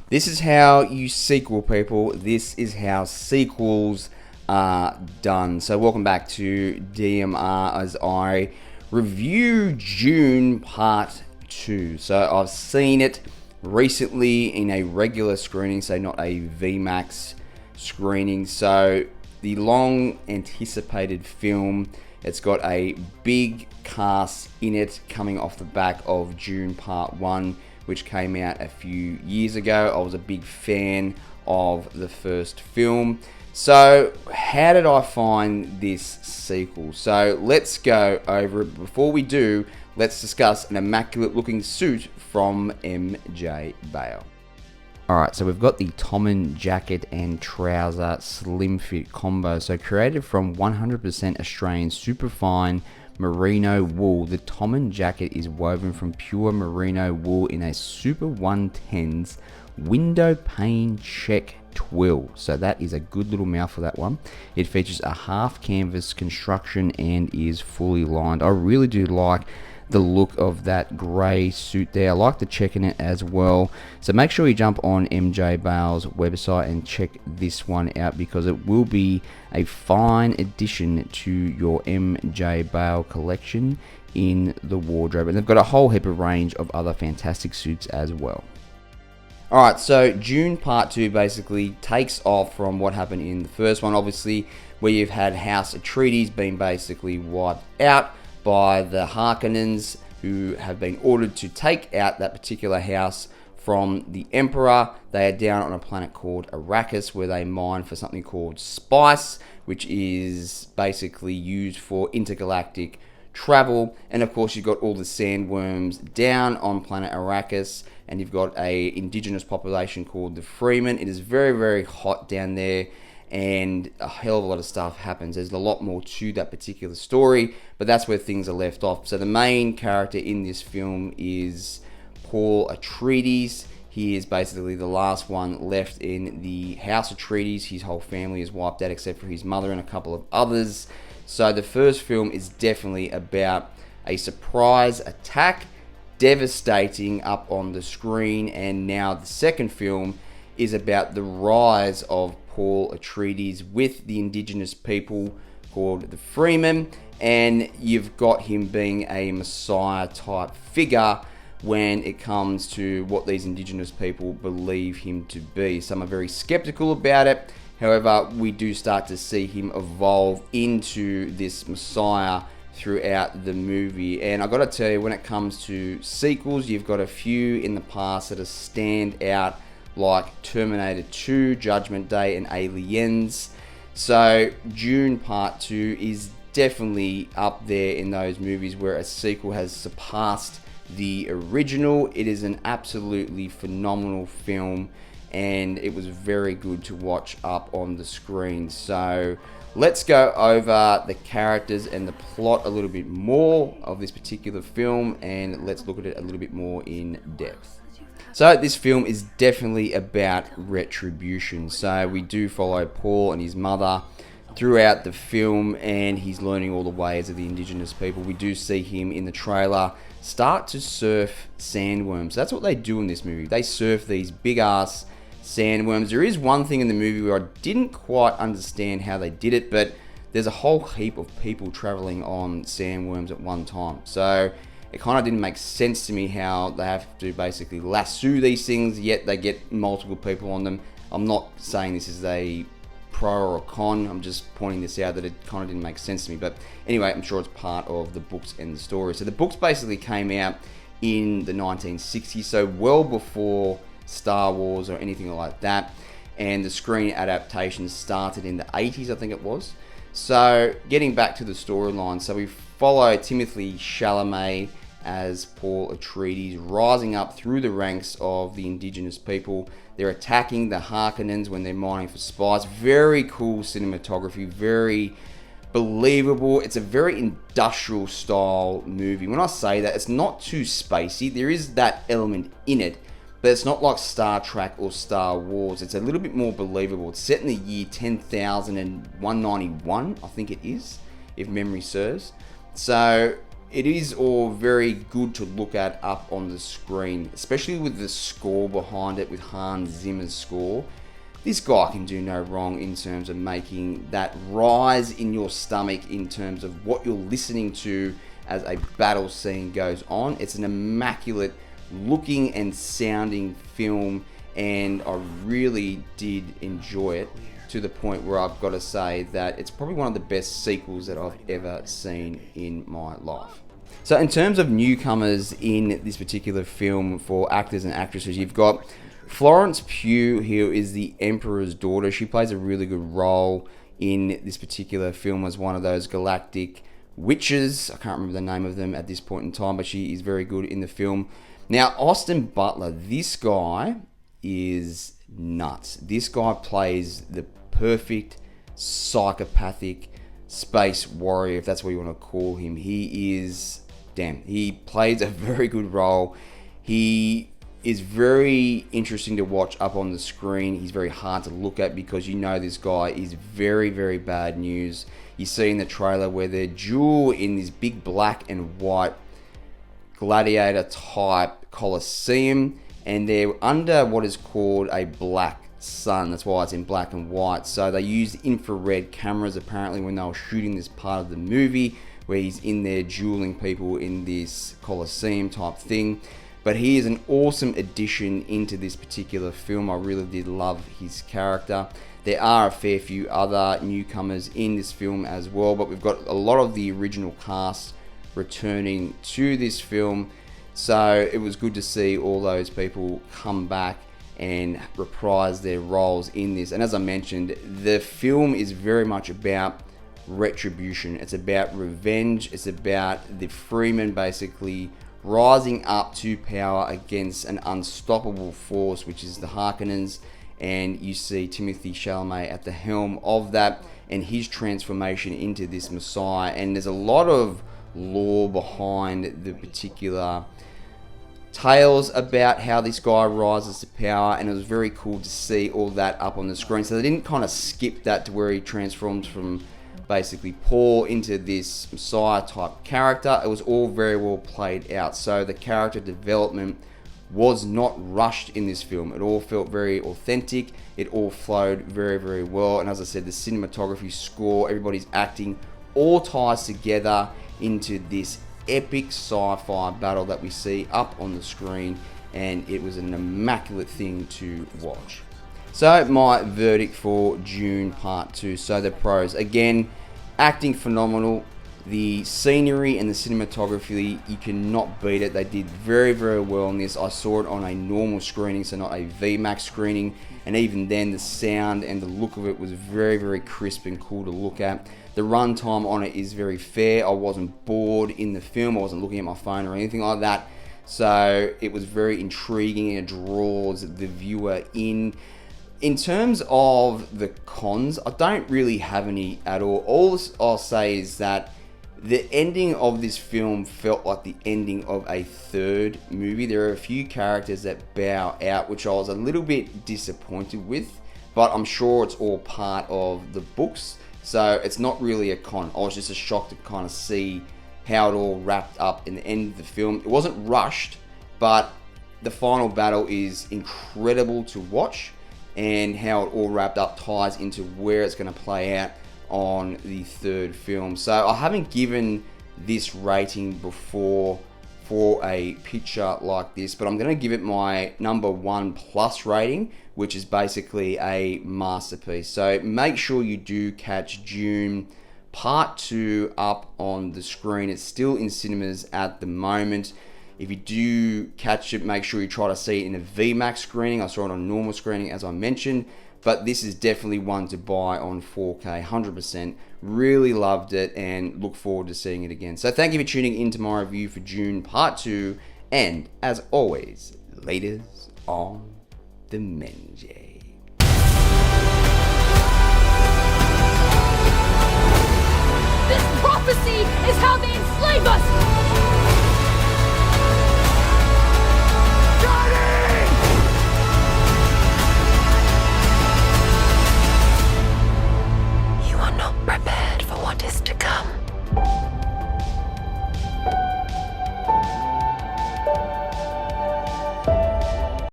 This is how you sequel, people. This is how sequels are done. So welcome back to DMR as I review Dune Part 2. So I've seen it recently in a regular screening, so not a VMAX screening. So the long anticipated film, it's got a big cast in it coming off the back of Dune Part 1, which came out a few years ago. I was a big fan of the first film. So how did I find this sequel? So let's go over it. Before we do, let's discuss an immaculate looking suit from MJ Bale. Alright, so we've got the Tommen jacket and trouser slim fit combo. So created from 100% Australian superfine merino wool, the Tommen jacket is woven from pure merino wool in a super 110s window pane check twill. So that is a good little mouthful, that one. It features a half canvas construction and is fully lined. I really do like the look of that grey suit there. I like the check in it as well. So make sure you jump on MJ Bale's website and check this one out, because it will be a fine addition to your MJ Bale collection in the wardrobe. And they've got a whole heap of range of other fantastic suits as well. Alright, so Dune Part 2 basically takes off from what happened in the first one, obviously, where you've had House Atreides being basically wiped out by the Harkonnens, who have been ordered to take out that particular house from the Emperor. They are down on a planet called Arrakis, where they mine for something called spice, which is basically used for intergalactic travel. And of course, you've got all the sandworms down on planet Arrakis, and you've got a indigenous population called the Freemen. It is very, very hot down there, and a hell of a lot of stuff happens. There's a lot more to that particular story, but that's where things are left off. So the main character in this film is Paul Atreides. He is basically the last one left in the House Atreides. His whole family is wiped out except for his mother and a couple of others. So the first film is definitely about a surprise attack, devastating up on the screen, and now the second film is about the rise of Paul Atreides with the indigenous people called the Freemen, and you've got him being a messiah type figure when it comes to what these indigenous people believe him to be. Some are very skeptical about it. However, we do start to see him evolve into this messiah throughout the movie. And I got to tell you, when it comes to sequels, you've got a few in the past that stand out, like Terminator 2, Judgment Day, and Aliens. So Dune Part 2 is definitely up there in those movies where a sequel has surpassed the original. It is an absolutely phenomenal film, and it was very good to watch up on the screen. So let's go over the characters and the plot a little bit more of this particular film, and let's look at it a little bit more in depth. So this film is definitely about retribution. So we do follow Paul and his mother throughout the film, and he's learning all the ways of the indigenous people. We do see him in the trailer start to surf sandworms. That's what they do in this movie. They surf these big ass sandworms. There is one thing in the movie where I didn't quite understand how they did it, but there's a whole heap of people traveling on sandworms at one time. So it kind of didn't make sense to me how they have to basically lasso these things, yet they get multiple people on them. I'm not saying this is a pro or a con, I'm just pointing this out that it kind of didn't make sense to me. But anyway, I'm sure it's part of the books and the story. So the books basically came out in the 1960s, so well before Star Wars or anything like that. And the screen adaptation started in the 80s, I think it was. So getting back to the storyline, so we follow Timothée Chalamet as Paul Atreides rising up through the ranks of the indigenous people. They're attacking the Harkonnens when they're mining for spice. Very cool cinematography, very believable. It's a very industrial style movie. When I say that, it's not too spacey. There is that element in it, but it's not like Star Trek or Star Wars. It's a little bit more believable. It's set in the year 10,191, I think it is, if memory serves. So it is all very good to look at up on the screen, especially with the score behind it, with Hans Zimmer's score. This guy can do no wrong in terms of making that rise in your stomach in terms of what you're listening to as a battle scene goes on. It's an immaculate looking and sounding film, and I really did enjoy it, to the point where I've got to say that it's probably one of the best sequels that I've ever seen in my life. So in terms of newcomers in this particular film for actors and actresses, you've got Florence Pugh, who is the Emperor's daughter. She plays a really good role in this particular film as one of those galactic witches. I can't remember the name of them at this point in time, but she is very good in the film. Now, Austin Butler, this guy is nuts. This guy plays the perfect psychopathic space warrior, if that's what you want to call him. He plays a very good role. He is very interesting to watch up on the screen. He's very hard to look at because you know this guy is very, very bad news. You see in the trailer where they're duel in this big black and white gladiator type coliseum, and they're under what is called a black sun. That's why it's in black and white. So they used infrared cameras apparently when they were shooting this part of the movie where he's in there dueling people in this coliseum type thing. But he is an awesome addition into this particular film. I really did love his character. There are a fair few other newcomers in this film as well, but we've got a lot of the original cast returning to this film. So it was good to see all those people come back and reprise their roles in this. And as I mentioned, the film is very much about retribution. It's about revenge. It's about the Fremen basically rising up to power against an unstoppable force, which is the Harkonnens. And you see Timothée Chalamet at the helm of that and his transformation into this Messiah. And there's a lot of lore behind the particular tales about how this guy rises to power, and it was very cool to see all that up on the screen. So they didn't kind of skip that to where he transforms from basically Paul into this Messiah type character. It was all very well played out. So the character development was not rushed in this film. It all felt very authentic. It all flowed very, very well. And as I said, the cinematography, score, everybody's acting all ties together into this epic sci-fi battle that we see up on the screen, and it was an immaculate thing to watch. So my verdict for Dune Part 2. So the pros, again, acting phenomenal. The scenery and the cinematography, you cannot beat it. They did very, very well in this. I saw it on a normal screening, so not a VMAX screening, and even then the sound and the look of it was very, very crisp and cool to look at. The runtime on it is very fair. I wasn't bored in the film. I wasn't looking at my phone or anything like that. So it was very intriguing and it draws the viewer in. In terms of the cons, I don't really have any at all. All I'll say is that the ending of this film felt like the ending of a third movie. There are a few characters that bow out, which I was a little bit disappointed with, but I'm sure it's all part of the books. So it's not really a con. I was just shocked to kind of see how it all wrapped up in the end of the film. It wasn't rushed, but the final battle is incredible to watch, and how it all wrapped up ties into where it's going to play out on the third film. So I haven't given this rating before for a picture like this, but I'm going to give it my number 1+ rating, which is basically a masterpiece. So make sure you do catch Dune Part 2 up on the screen. It's still in cinemas at the moment. If you do catch it, make sure you try to see it in a VMAX screening. I saw it on a normal screening, as I mentioned, but this is definitely one to buy on 4K, 100%. Really loved it and look forward to seeing it again. So thank you for tuning into my review for Dune Part 2. And as always, leaders on the Menjay. This prophecy is how they enslave us!